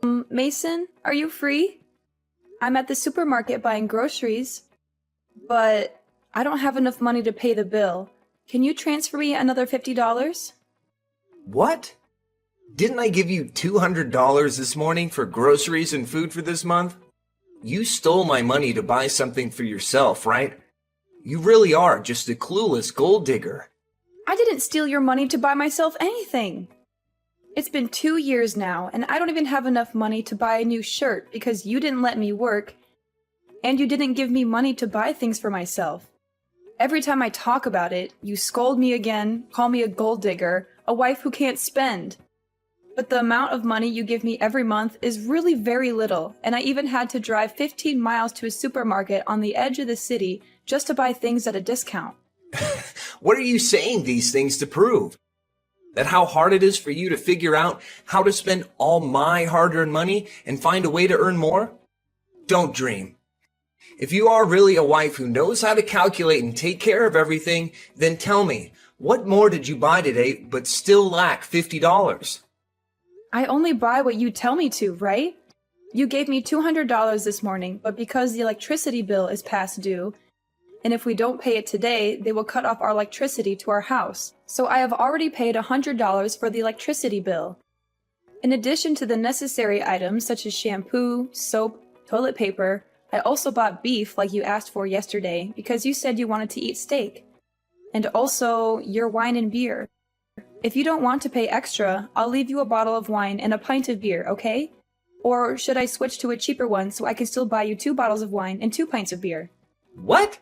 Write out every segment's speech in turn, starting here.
Mason, are you free? I'm at the supermarket buying groceries, but I don't have enough money to pay the bill. Can you transfer me another $50? What? Didn't I give you $200 this morning for groceries and food for this month? You stole my money to buy something for yourself, right? You really are just a clueless gold digger. I didn't steal your money to buy myself anything. It's been 2 years now, and I don't even have enough money to buy a new shirt because you didn't let me work, and you didn't give me money to buy things for myself. Every time I talk about it, you scold me again, call me a gold digger, a wife who can't spend. But the amount of money you give me every month is really very little, and I even had to drive 15 miles to a supermarket on the edge of the city just to buy things at a discount. What are you saying these things to prove? That how hard it is for you to figure out how to spend all my hard-earned money and find a way to earn more? Don't dream. If you are really a wife who knows how to calculate and take care of everything, then tell me, what more did you buy today but still lack $50? I only buy what you tell me to, right? You gave me $200 this morning, but because the electricity bill is past due, and if we don't pay it today, they will cut off our electricity to our house. So I have already paid $100 for the electricity bill. In addition to the necessary items such as shampoo, soap, toilet paper, I also bought beef like you asked for yesterday because you said you wanted to eat steak. And also your wine and beer. If you don't want to pay extra, I'll leave you a bottle of wine and a pint of beer, okay? Or should I switch to a cheaper one so I can still buy you 2 bottles of wine and 2 pints of beer? What?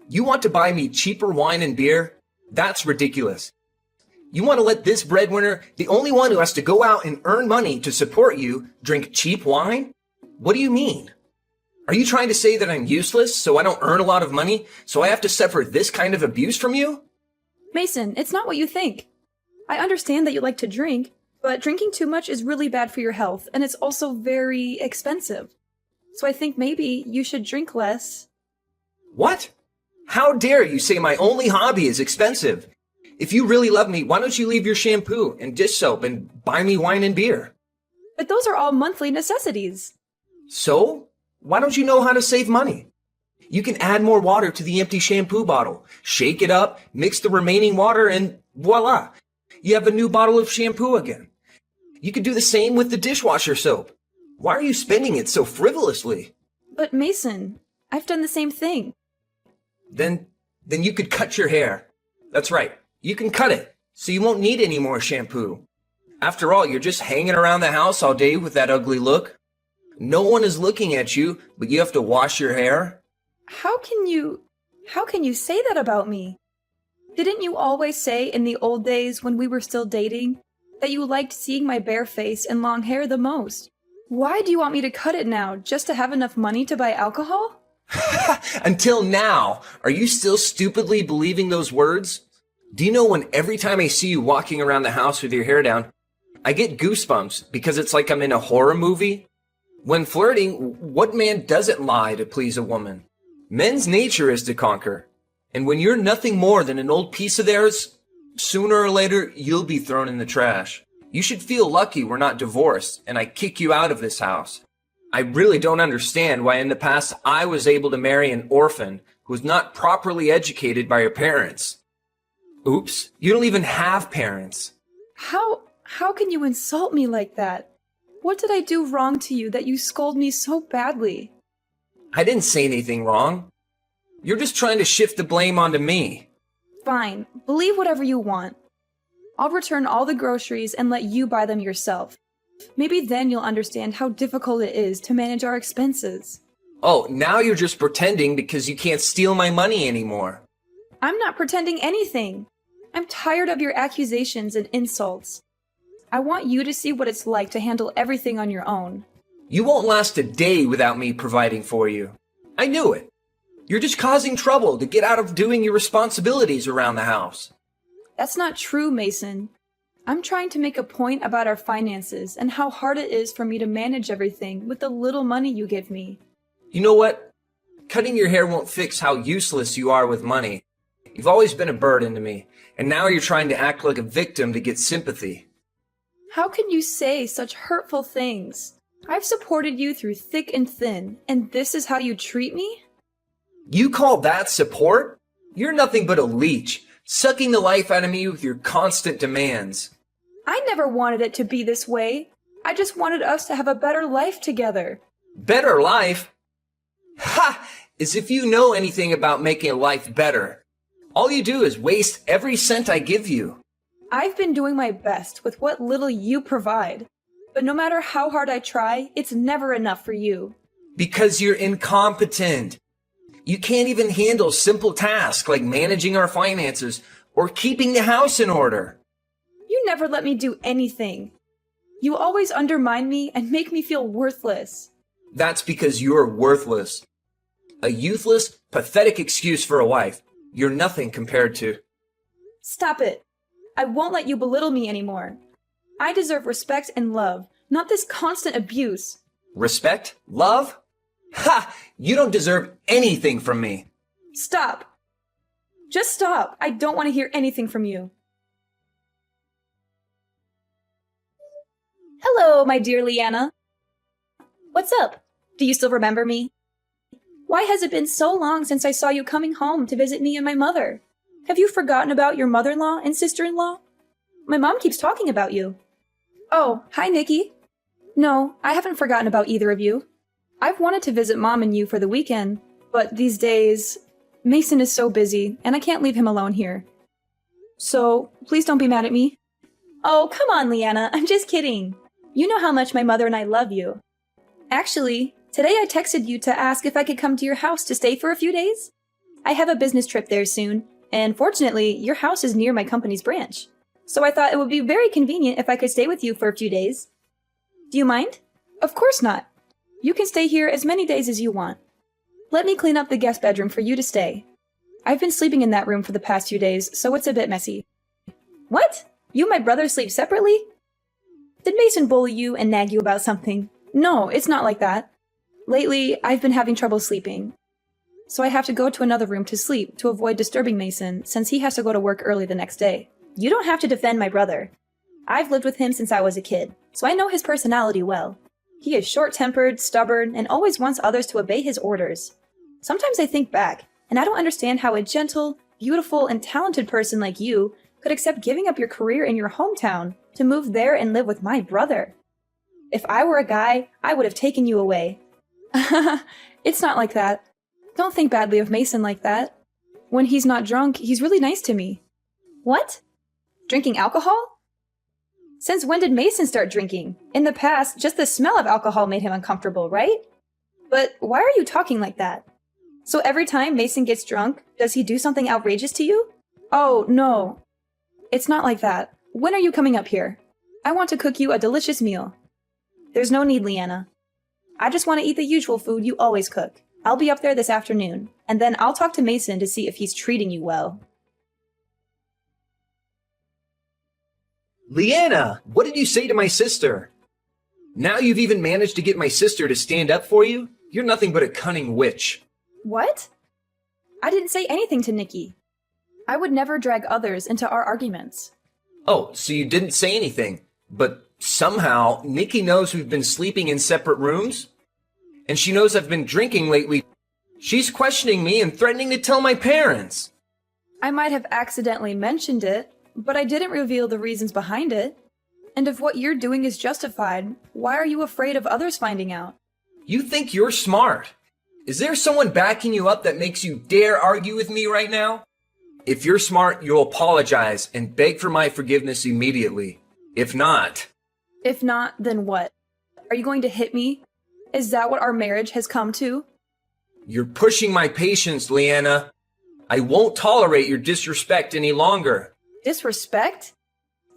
You want to buy me cheaper wine and beer? That's ridiculous. You want to let this breadwinner, the only one who has to go out and earn money to support you, drink cheap wine? What do you mean? Are you trying to say that I'm useless, so I don't earn a lot of money, so I have to suffer this kind of abuse from you? Mason, it's not what you think. I understand that you like to drink, but drinking too much is really bad for your health, and it's also very expensive. So I think maybe you should drink less. What? How dare you say my only hobby is expensive? If you really love me, why don't you leave your shampoo and dish soap and buy me wine and beer? But those are all monthly necessities. So? Why don't you know how to save money? You can add more water to the empty shampoo bottle, shake it up, mix the remaining water, and voila! You have a new bottle of shampoo again. You could do the same with the dishwasher soap. Why are you spending it so frivolously? But Mason, I've done the same thing. Then you could cut your hair. That's right. You can cut it, so you won't need any more shampoo. After all, you're just hanging around the house all day with that ugly look. No one is looking at you, but you have to wash your hair. How can you say that about me? Didn't you always say in the old days when we were still dating that you liked seeing my bare face and long hair the most? Why do you want me to cut it now, just to have enough money to buy alcohol? Until now, are you still stupidly believing those words? Do you know when every time I see you walking around the house with your hair down, I get goosebumps because it's like I'm in a horror movie? When flirting, what man doesn't lie to please a woman? Men's nature is to conquer. And when you're nothing more than an old piece of theirs, sooner or later, you'll be thrown in the trash. You should feel lucky we're not divorced and I kick you out of this house. I really don't understand why in the past I was able to marry an orphan who was not properly educated by her parents. Oops, you don't even have parents. How can you insult me like that? What did I do wrong to you that you scold me so badly? I didn't say anything wrong. You're just trying to shift the blame onto me. Fine, believe whatever you want. I'll return all the groceries and let you buy them yourself. Maybe then you'll understand how difficult it is to manage our expenses. Oh, now you're just pretending because you can't steal my money anymore. I'm not pretending anything. I'm tired of your accusations and insults. I want you to see what it's like to handle everything on your own. You won't last a day without me providing for you. I knew it. You're just causing trouble to get out of doing your responsibilities around the house. That's not true, Mason. I'm trying to make a point about our finances and how hard it is for me to manage everything with the little money you give me. You know what? Cutting your hair won't fix how useless you are with money. You've always been a burden to me, and now you're trying to act like a victim to get sympathy. How can you say such hurtful things? I've supported you through thick and thin, and this is how you treat me? You call that support? You're nothing but a leech, sucking the life out of me with your constant demands. I never wanted it to be this way. I just wanted us to have a better life together. Better life? Ha! As if you know anything about making a life better. All you do is waste every cent I give you. I've been doing my best with what little you provide. But no matter how hard I try, it's never enough for you. Because you're incompetent. You can't even handle simple tasks like managing our finances or keeping the house in order. You never let me do anything. You always undermine me and make me feel worthless. That's because you're worthless. A useless, pathetic excuse for a wife. You're nothing compared to. Stop it. I won't let you belittle me anymore. I deserve respect and love, not this constant abuse. Respect? Love? Ha! You don't deserve anything from me. Stop. Just stop. I don't want to hear anything from you. Hello, my dear Leanna. What's up? Do you still remember me? Why has it been so long since I saw you coming home to visit me and my mother? Have you forgotten about your mother-in-law and sister-in-law? My mom keeps talking about you. Oh, hi, Nikki. No, I haven't forgotten about either of you. I've wanted to visit Mom and you for the weekend, but these days, Mason is so busy, and I can't leave him alone here. So, please don't be mad at me. Oh, come on, Leanna, I'm just kidding. You know how much my mother and I love you. Actually, today I texted you to ask if I could come to your house to stay for a few days. I have a business trip there soon, and fortunately, your house is near my company's branch. So I thought it would be very convenient if I could stay with you for a few days. Do you mind? Of course not. You can stay here as many days as you want. Let me clean up the guest bedroom for you to stay. I've been sleeping in that room for the past few days, so it's a bit messy. What? You and my brother sleep separately? Did Mason bully you and nag you about something? No, it's not like that. Lately, I've been having trouble sleeping. So I have to go to another room to sleep to avoid disturbing Mason, since he has to go to work early the next day. You don't have to defend my brother. I've lived with him since I was a kid, so I know his personality well. He is short-tempered, stubborn, and always wants others to obey his orders. Sometimes I think back, and I don't understand how a gentle, beautiful, and talented person like you could accept giving up your career in your hometown to move there and live with my brother. If I were a guy, I would have taken you away. It's not like that. Don't think badly of Mason like that. When he's not drunk, he's really nice to me. What? Drinking alcohol? Since when did Mason start drinking? In the past, just the smell of alcohol made him uncomfortable, right? But why are you talking like that? So every time Mason gets drunk, does he do something outrageous to you? Oh, no. It's not like that. When are you coming up here? I want to cook you a delicious meal. There's no need, Leanna. I just want to eat the usual food you always cook. I'll be up there this afternoon, and then I'll talk to Mason to see if he's treating you well. Leanna, what did you say to my sister? Now you've even managed to get my sister to stand up for you? You're nothing but a cunning witch. What? I didn't say anything to Nikki. I would never drag others into our arguments. Oh, so you didn't say anything, but somehow Nikki knows we've been sleeping in separate rooms? And she knows I've been drinking lately. She's questioning me and threatening to tell my parents. I might have accidentally mentioned it, but I didn't reveal the reasons behind it. And if what you're doing is justified, why are you afraid of others finding out? You think you're smart. Is there someone backing you up that makes you dare argue with me right now? If you're smart, you'll apologize and beg for my forgiveness immediately. If not... If not, then what? Are you going to hit me? Is that what our marriage has come to? You're pushing my patience, Leanna. I won't tolerate your disrespect any longer. Disrespect?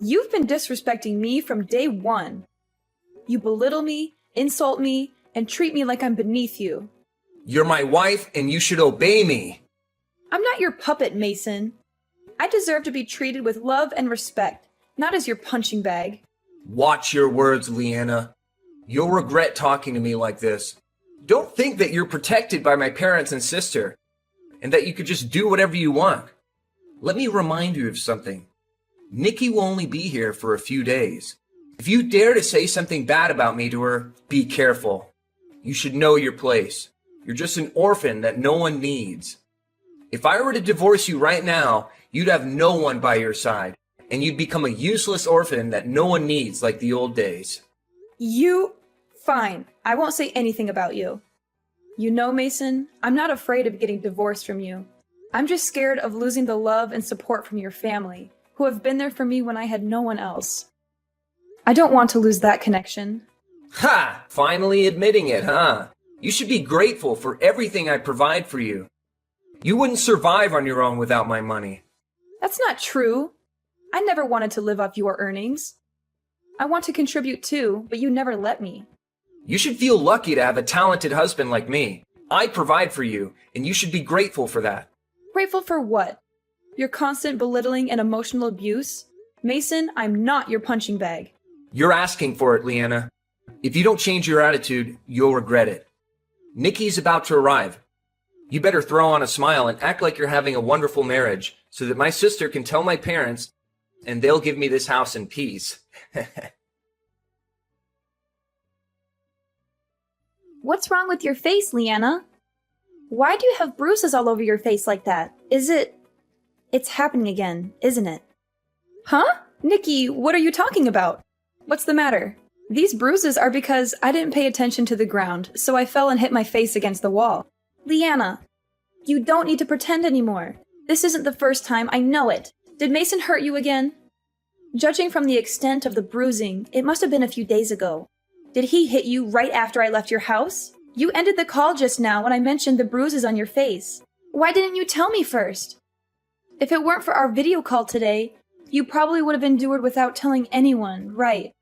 You've been disrespecting me from day one. You belittle me, insult me, and treat me like I'm beneath you. You're my wife, and you should obey me. I'm not your puppet, Mason. I deserve to be treated with love and respect, not as your punching bag. Watch your words, Leanna. You'll regret talking to me like this. Don't think that you're protected by my parents and sister, and that you could just do whatever you want. Let me remind you of something. Nikki will only be here for a few days, If you dare to say something bad about me to her, be careful. You should know your place. You're just an orphan that no one needs. If I were to divorce you right now, you'd have no one by your side, and you'd become a useless orphan that no one needs like the old days. Fine. I won't say anything about you. You know, Mason, I'm not afraid of getting divorced from you. I'm just scared of losing the love and support from your family, who have been there for me when I had no one else. I don't want to lose that connection. Ha! Finally admitting it, huh? You should be grateful for everything I provide for you. You wouldn't survive on your own without my money. That's not true. I never wanted to live off your earnings. I want to contribute too, but you never let me. You should feel lucky to have a talented husband like me. I provide for you, and you should be grateful for that. Grateful for what? Your constant belittling and emotional abuse? Mason, I'm not your punching bag. You're asking for it, Leanna. If you don't change your attitude, you'll regret it. Nikki's about to arrive. You better throw on a smile and act like you're having a wonderful marriage so that my sister can tell my parents and they'll give me this house in peace. What's wrong with your face, Leanna? Why do you have bruises all over your face like that? It's happening again, isn't it? Huh? Nikki, what are you talking about? What's the matter? These bruises are because I didn't pay attention to the ground, so I fell and hit my face against the wall. Leanna, you don't need to pretend anymore. This isn't the first time, I know it. Did Mason hurt you again? Judging from the extent of the bruising, it must have been a few days ago. Did he hit you right after I left your house? You ended the call just now when I mentioned the bruises on your face. Why didn't you tell me first? If it weren't for our video call today, you probably would have endured without telling anyone, right?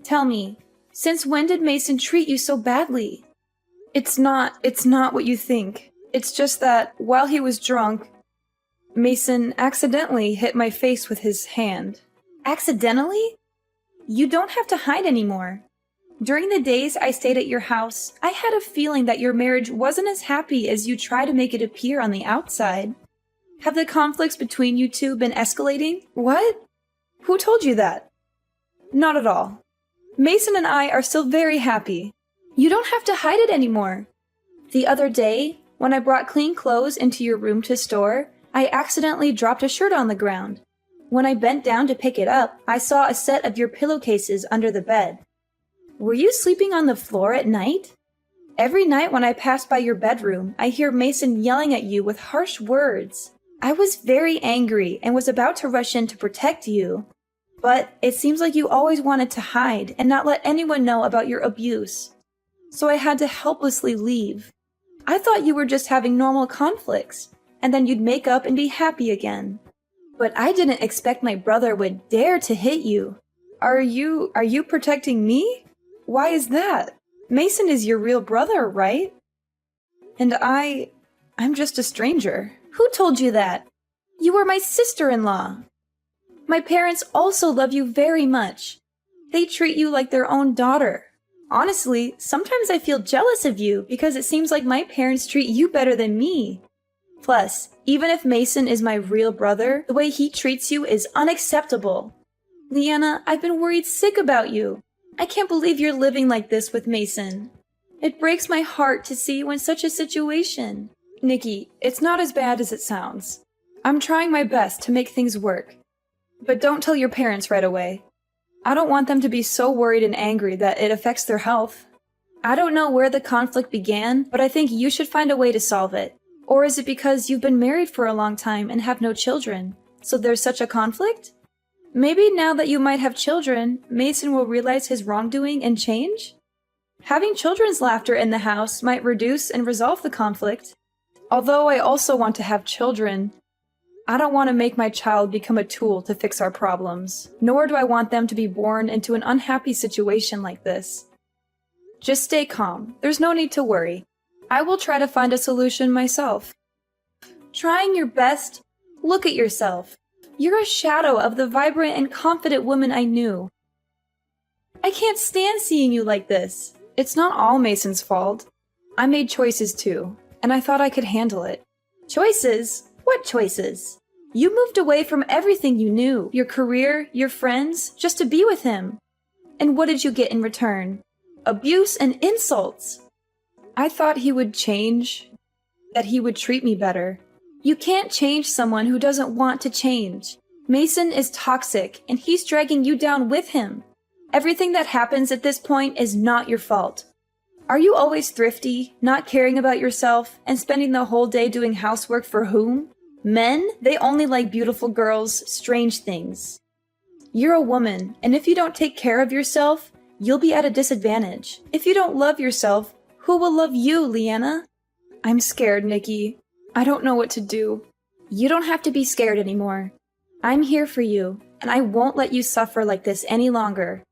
Tell me, since when did Mason treat you so badly? It's not what you think. It's just that, while he was drunk, Mason accidentally hit my face with his hand. Accidentally? You don't have to hide anymore. During the days I stayed at your house, I had a feeling that your marriage wasn't as happy as you try to make it appear on the outside. Have the conflicts between you two been escalating? What? Who told you that? Not at all. Mason and I are still very happy. You don't have to hide it anymore. The other day, when I brought clean clothes into your room to store, I accidentally dropped a shirt on the ground. When I bent down to pick it up, I saw a set of your pillowcases under the bed. Were you sleeping on the floor at night? Every night when I pass by your bedroom, I hear Mason yelling at you with harsh words. I was very angry and was about to rush in to protect you. But it seems like you always wanted to hide and not let anyone know about your abuse. So I had to helplessly leave. I thought you were just having normal conflicts, and then you'd make up and be happy again. But I didn't expect my brother would dare to hit you. Are you protecting me? Why is that? Mason is your real brother, right? And I'm just a stranger. Who told you that? You were my sister-in-law. My parents also love you very much. They treat you like their own daughter. Honestly, sometimes I feel jealous of you because it seems like my parents treat you better than me. Plus, even if Mason is my real brother, the way he treats you is unacceptable. Leanna, I've been worried sick about you. I can't believe you're living like this with Mason. It breaks my heart to see you in such a situation. Nikki, it's not as bad as it sounds. I'm trying my best to make things work. But don't tell your parents right away. I don't want them to be so worried and angry that it affects their health. I don't know where the conflict began, but I think you should find a way to solve it. Or is it because you've been married for a long time and have no children, so there's such a conflict? Maybe now that you might have children, Mason will realize his wrongdoing and change? Having children's laughter in the house might reduce and resolve the conflict. Although I also want to have children, I don't want to make my child become a tool to fix our problems, nor do I want them to be born into an unhappy situation like this. Just stay calm. There's no need to worry. I will try to find a solution myself. Trying your best? Look at yourself. You're a shadow of the vibrant and confident woman I knew. I can't stand seeing you like this. It's not all Mason's fault. I made choices too, and I thought I could handle it. Choices? What choices? You moved away from everything you knew, your career, your friends, just to be with him. And what did you get in return? Abuse and insults. I thought he would change, that he would treat me better. You can't change someone who doesn't want to change. Mason is toxic, and he's dragging you down with him. Everything that happens at this point is not your fault. Are you always thrifty, not caring about yourself, and spending the whole day doing housework for whom? Men? They only like beautiful girls, strange things. You're a woman, and if you don't take care of yourself, you'll be at a disadvantage. If you don't love yourself, who will love you, Leanna? I'm scared, Nikki. I don't know what to do. You don't have to be scared anymore. I'm here for you, and I won't let you suffer like this any longer.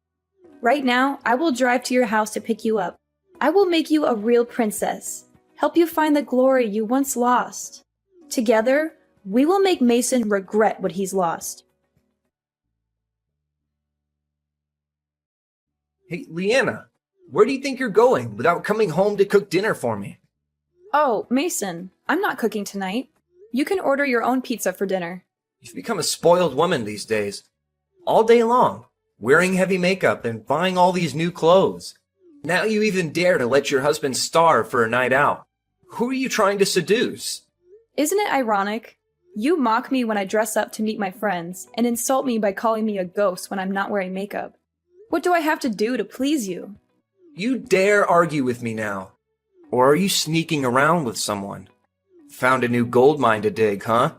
Right now, I will drive to your house to pick you up. I will make you a real princess, help you find the glory you once lost. Together, we will make Mason regret what he's lost. Hey, Leanna, where do you think you're going without coming home to cook dinner for me? Oh, Mason, I'm not cooking tonight. You can order your own pizza for dinner. You've become a spoiled woman these days. All day long, wearing heavy makeup and buying all these new clothes. Now you even dare to let your husband starve for a night out. Who are you trying to seduce? Isn't it ironic? You mock me when I dress up to meet my friends and insult me by calling me a ghost when I'm not wearing makeup. What do I have to do to please you? You dare argue with me now? Or are you sneaking around with someone? Found a new gold mine to dig, huh?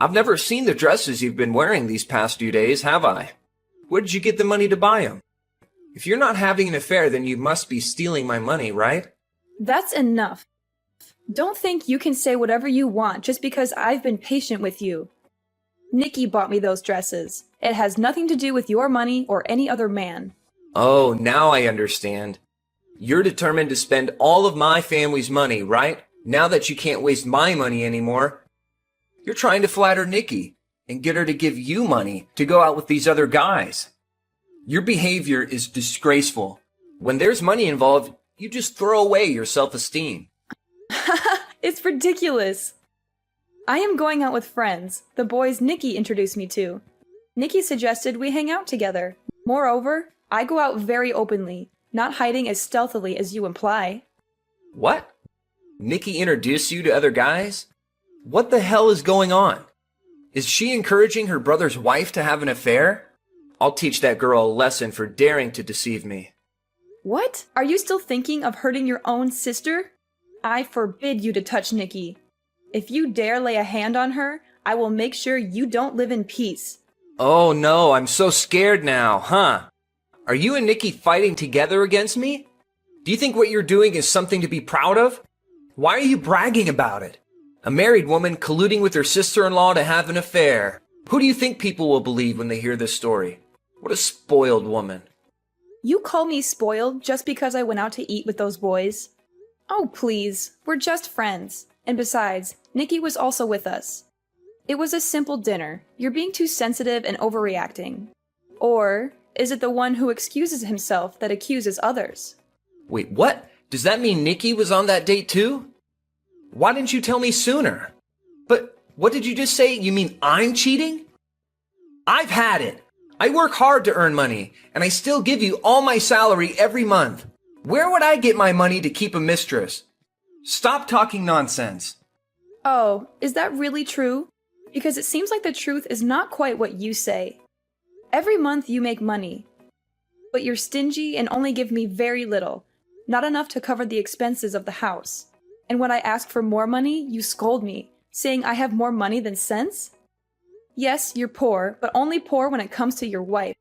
I've never seen the dresses you've been wearing these past few days, have I? Where did you get the money to buy them? If you're not having an affair, then you must be stealing my money, right? That's enough. Don't think you can say whatever you want just because I've been patient with you. Nikki bought me those dresses. It has nothing to do with your money or any other man. Oh, now I understand. You're determined to spend all of my family's money, right? Now that you can't waste my money anymore. You're trying to flatter Nikki and get her to give you money to go out with these other guys. Your behavior is disgraceful. When there's money involved, you just throw away your self-esteem. It's ridiculous. I am going out with friends, the boys Nikki introduced me to. Nikki suggested we hang out together. Moreover, I go out very openly, not hiding as stealthily as you imply. What? Nikki introduced you to other guys? What the hell is going on? Is she encouraging her brother's wife to have an affair? I'll teach that girl a lesson for daring to deceive me. What? Are you still thinking of hurting your own sister? I forbid you to touch Nikki. If you dare lay a hand on her, I will make sure you don't live in peace. Oh no, I'm so scared now, huh? Are you and Nikki fighting together against me? Do you think what you're doing is something to be proud of? Why are you bragging about it? A married woman colluding with her sister-in-law to have an affair. Who do you think people will believe when they hear this story? What a spoiled woman. You call me spoiled just because I went out to eat with those boys? Oh, please. We're just friends. And besides, Nikki was also with us. It was a simple dinner. You're being too sensitive and overreacting. Or is it the one who excuses himself that accuses others? Wait, what? Does that mean Nikki was on that date too? Why didn't you tell me sooner? But what did you just say? You mean I'm cheating? I've had it. I work hard to earn money, and I still give you all my salary every month. Where would I get my money to keep a mistress? Stop talking nonsense. Oh, is that really true? Because it seems like the truth is not quite what you say. Every month you make money, but you're stingy and only give me very little, not enough to cover the expenses of the house. And when I ask for more money, you scold me, saying I have more money than sense? Yes, you're poor, but only poor when it comes to your wife.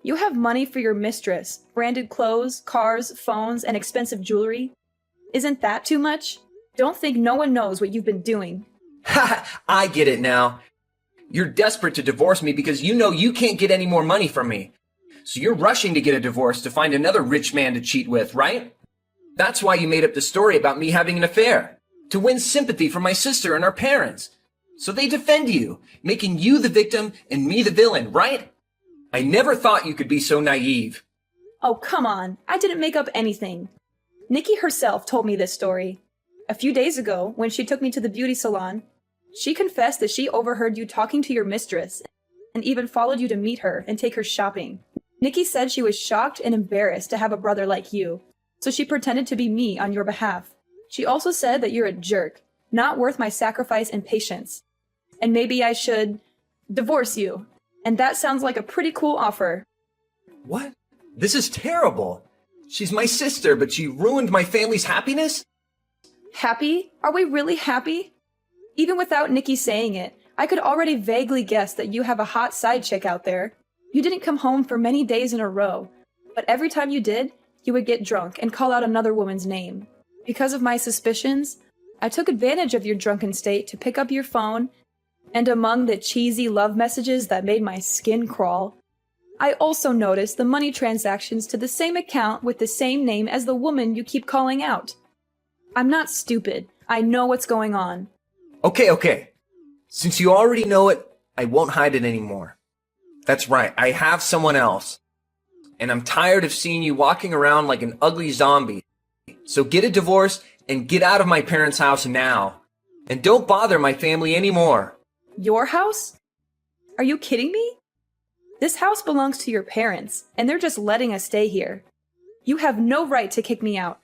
You have money for your mistress, branded clothes, cars, phones, and expensive jewelry. Isn't that too much? Don't think no one knows what you've been doing. Ha! I get it now. You're desperate to divorce me because you know you can't get any more money from me. So you're rushing to get a divorce to find another rich man to cheat with, right? That's why you made up the story about me having an affair. To win sympathy from my sister and our parents. So they defend you, making you the victim and me the villain, right? I never thought you could be so naive. Oh, come on. I didn't make up anything. Nikki herself told me this story. A few days ago, when she took me to the beauty salon, she confessed that she overheard you talking to your mistress and even followed you to meet her and take her shopping. Nikki said she was shocked and embarrassed to have a brother like you, so she pretended to be me on your behalf. She also said that you're a jerk, not worth my sacrifice and patience. And maybe I should divorce you. And that sounds like a pretty cool offer. What? This is terrible. She's my sister, but she ruined my family's happiness? Happy? Are we really happy? Even without Nikki saying it, I could already vaguely guess that you have a hot side chick out there. You didn't come home for many days in a row, but every time you did, you would get drunk and call out another woman's name. Because of my suspicions, I took advantage of your drunken state to pick up your phone, and among the cheesy love messages that made my skin crawl, I also noticed the money transactions to the same account with the same name as the woman you keep calling out. I'm not stupid. I know what's going on. Okay. Since you already know it, I won't hide it anymore. That's right, I have someone else. And I'm tired of seeing you walking around like an ugly zombie. So get a divorce and get out of my parents' house now. And don't bother my family anymore. Your house? Are you kidding me? This house belongs to your parents, and they're just letting us stay here. You have no right to kick me out.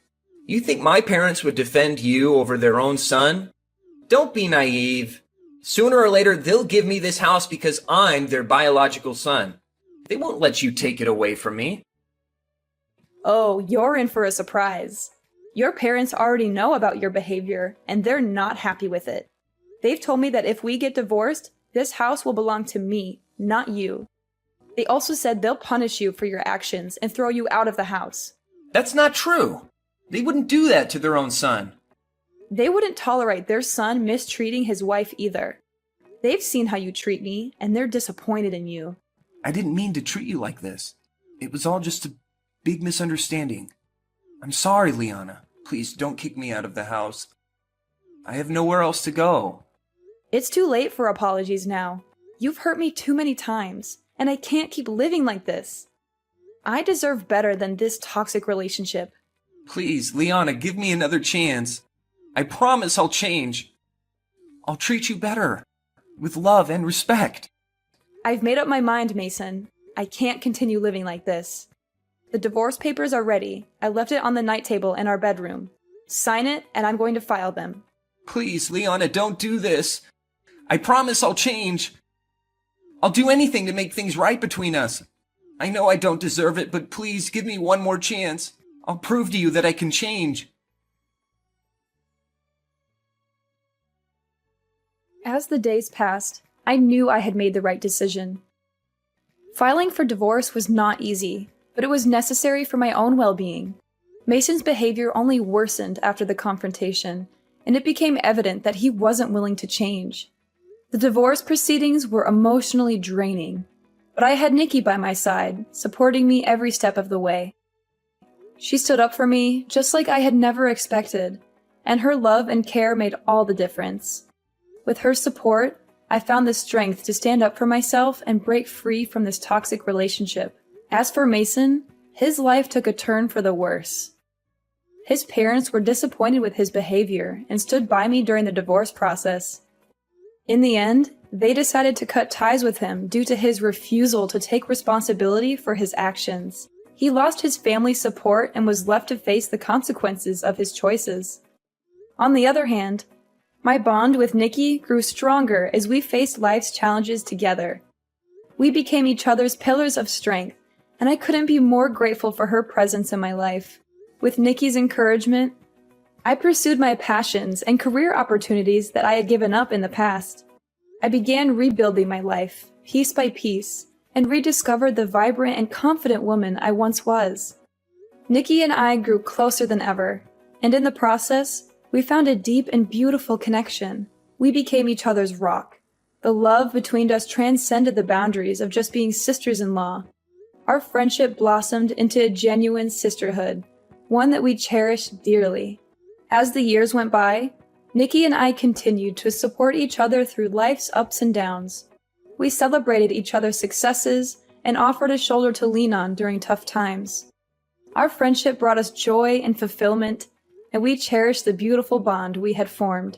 You think my parents would defend you over their own son? Don't be naive. Sooner or later, they'll give me this house because I'm their biological son. They won't let you take it away from me. Oh, you're in for a surprise. Your parents already know about your behavior, and they're not happy with it. They've told me that if we get divorced, this house will belong to me, not you. They also said they'll punish you for your actions and throw you out of the house. That's not true. They wouldn't do that to their own son. They wouldn't tolerate their son mistreating his wife either. They've seen how you treat me, and they're disappointed in you. I didn't mean to treat you like this. It was all just a big misunderstanding. I'm sorry, Liana. Please don't kick me out of the house. I have nowhere else to go. It's too late for apologies now. You've hurt me too many times, and I can't keep living like this. I deserve better than this toxic relationship. Please, Liana, give me another chance. I promise I'll change. I'll treat you better, with love and respect. I've made up my mind, Mason. I can't continue living like this. The divorce papers are ready. I left it on the night table in our bedroom. Sign it, and I'm going to file them. Please, Liana, don't do this. I promise I'll change. I'll do anything to make things right between us. I know I don't deserve it, but please give me one more chance. I'll prove to you that I can change. As the days passed, I knew I had made the right decision. Filing for divorce was not easy, but it was necessary for my own well-being. Mason's behavior only worsened after the confrontation, and it became evident that he wasn't willing to change. The divorce proceedings were emotionally draining, but I had Nikki by my side, supporting me every step of the way. She stood up for me just like I had never expected, and her love and care made all the difference. With her support, I found the strength to stand up for myself and break free from this toxic relationship. As for Mason, his life took a turn for the worse. His parents were disappointed with his behavior and stood by me during the divorce process. In the end, they decided to cut ties with him due to his refusal to take responsibility for his actions. He lost his family's support and was left to face the consequences of his choices. On the other hand, my bond with Nikki grew stronger as we faced life's challenges together. We became each other's pillars of strength, and I couldn't be more grateful for her presence in my life. With Nikki's encouragement, I pursued my passions and career opportunities that I had given up in the past. I began rebuilding my life, piece by piece, and rediscovered the vibrant and confident woman I once was. Nikki and I grew closer than ever, and in the process, we found a deep and beautiful connection. We became each other's rock. The love between us transcended the boundaries of just being sisters-in-law. Our friendship blossomed into a genuine sisterhood, one that we cherished dearly. As the years went by, Nikki and I continued to support each other through life's ups and downs. We celebrated each other's successes and offered a shoulder to lean on during tough times. Our friendship brought us joy and fulfillment, and we cherished the beautiful bond we had formed.